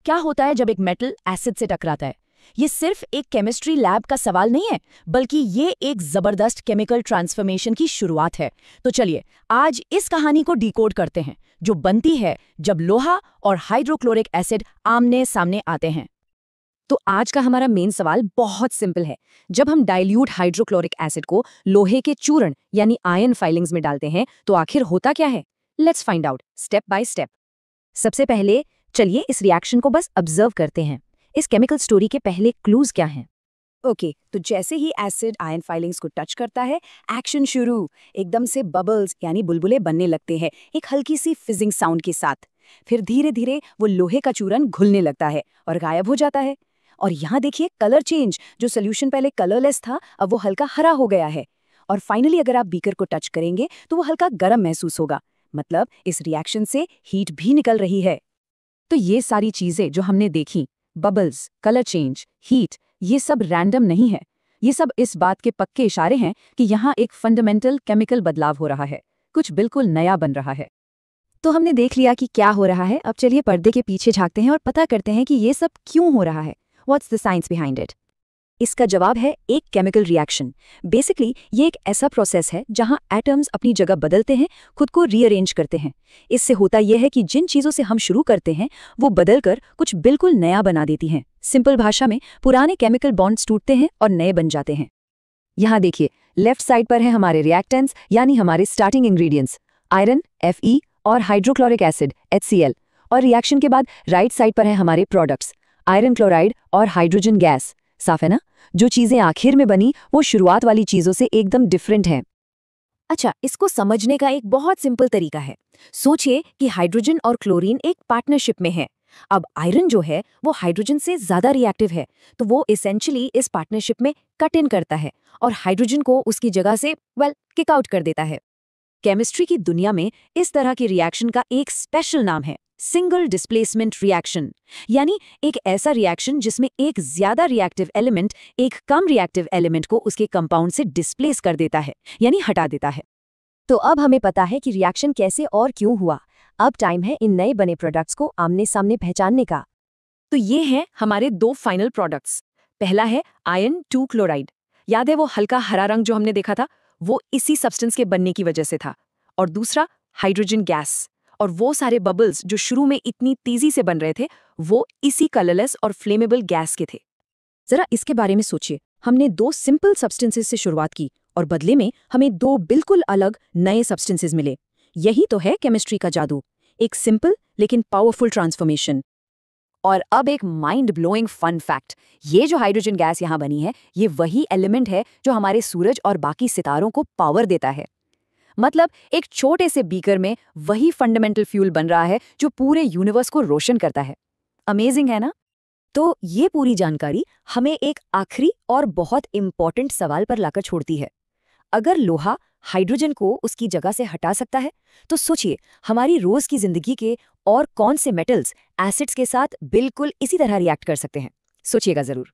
क्या होता है जब एक मेटल एसिड से टकराता है? ये सिर्फ एक केमिस्ट्री लैब का सवाल नहीं है, बल्कि ये एक जबरदस्त केमिकल ट्रांसफॉर्मेशन की शुरुआत है। तो चलिए आज इस कहानी को डिकोड करते हैं, जो बनती है जब लोहा और हाइड्रोक्लोरिक एसिड आमने सामने आते हैं। तो आज का हमारा मेन सवाल बहुत सिंपल है। जब हम डाइल्यूट हाइड्रोक्लोरिक एसिड को लोहे के चूर्ण यानी आयन फाइलिंग्स में डालते हैं तो आखिर होता क्या है? Let's find out step by step. सबसे पहले चलिए इस रिएक्शन को बस ऑब्जर्व करते हैं। इस केमिकल स्टोरी के पहले क्लूज क्या हैं? ओके, तो जैसे ही एसिड आयन फाइलिंग्स को टच करता है, एक्शन शुरू। एकदम से बबल्स यानी बुलबुले बनने लगते हैं, एक हल्की सी फिजिंग साउंड के साथ। फिर धीरे धीरे वो लोहे का चूर्ण घुलने लगता है और गायब हो जाता है। और यहाँ देखिए कलर चेंज, जो सोल्यूशन पहले कलरलेस था अब वो हल्का हरा हो गया है। और फाइनली अगर आप बीकर को टच करेंगे तो वो हल्का गर्म महसूस होगा, मतलब इस रिएक्शन से हीट भी निकल रही है। तो ये सारी चीजें जो हमने देखी, बबल्स, कलर चेंज, हीट, ये सब रैंडम नहीं है। ये सब इस बात के पक्के इशारे हैं कि यहाँ एक फंडामेंटल केमिकल बदलाव हो रहा है, कुछ बिल्कुल नया बन रहा है। तो हमने देख लिया कि क्या हो रहा है, अब चलिए पर्दे के पीछे झांकते हैं और पता करते हैं कि ये सब क्यों हो रहा है। What's the science behind it? इसका जवाब है एक केमिकल रिएक्शन। बेसिकली ये एक ऐसा प्रोसेस है जहां एटम्स अपनी जगह बदलते हैं, खुद को रीअरेंज करते हैं। इससे होता यह है कि जिन चीज़ों से हम शुरू करते हैं वो बदलकर कुछ बिल्कुल नया बना देती हैं। सिंपल भाषा में पुराने केमिकल बॉन्ड्स टूटते हैं और नए बन जाते हैं। यहाँ देखिए, लेफ्ट साइड पर है हमारे रिएक्टेंट्स यानी हमारे स्टार्टिंग इंग्रेडिएंट्स, आयरन Fe और हाइड्रोक्लोरिक एसिड HCl। और रिएक्शन के बाद राइट साइड पर है हमारे प्रोडक्ट्स, आयरन क्लोराइड और हाइड्रोजन गैस। साफ है ना? जो चीजें आखिर में बनी वो शुरुआत वाली चीजों से एकदम डिफरेंट हैं। अच्छा, इसको समझने का एक बहुत सिंपल तरीका है। सोचिए कि हाइड्रोजन और क्लोरीन एक पार्टनरशिप में है। अब आयरन जो है वो हाइड्रोजन से ज्यादा रिएक्टिव है, तो वो एसेंशियली इस पार्टनरशिप में कट इन करता है और हाइड्रोजन को उसकी जगह से किक आउट कर देता है। केमिस्ट्री की दुनिया में इस तरह की रिएक्शन का एक स्पेशल नाम है सिंगल डिस्प्लेसमेंट रिएक्शन, यानी एक ऐसा रिएक्शन जिसमें एक ज्यादा रिएक्टिव एलिमेंट एक कम रिएक्टिव एलिमेंट को उसके कंपाउंड से डिस्प्लेस कर देता है, यानी हटा देता है। तो अब हमें पता है कि रिएक्शन कैसे और क्यों हुआ। अब टाइम है इन नए बने प्रोडक्ट्स को आमने सामने पहचानने का। तो ये हैं हमारे दो फाइनल प्रोडक्ट्स। पहला है आयरन 2 क्लोराइड। याद है वो हल्का हरा रंग जो हमने देखा था, वो इसी सब्सटेंस के बनने की वजह से था। और दूसरा हाइड्रोजन गैस, और वो सारे बबल्स जो शुरू में इतनी तेजी से बन रहे थे वो इसी कलरलेस और फ्लेमेबल गैस के थे। जरा इसके बारे में सोचिए, हमने दो सिंपल सब्सटेंसेस से शुरुआत की और बदले में हमें दो बिल्कुल अलग नए सब्सटेंसेस मिले। यही तो है केमिस्ट्री का जादू, एक सिंपल लेकिन पावरफुल ट्रांसफॉर्मेशन। और अब एक माइंड ब्लोइंग फन फैक्ट, ये जो हाइड्रोजन गैस यहाँ बनी है ये वही एलिमेंट है जो हमारे सूरज और बाकी सितारों को पावर देता है। मतलब एक छोटे से बीकर में वही फंडामेंटल फ्यूल बन रहा है जो पूरे यूनिवर्स को रोशन करता है। अमेजिंग है ना? तो ये पूरी जानकारी हमें एक आखिरी और बहुत इंपॉर्टेंट सवाल पर लाकर छोड़ती है। अगर लोहा हाइड्रोजन को उसकी जगह से हटा सकता है तो सोचिए हमारी रोज की जिंदगी के और कौन से मेटल्स एसिड्स के साथ बिल्कुल इसी तरह रिएक्ट कर सकते हैं। सोचिएगा जरूर।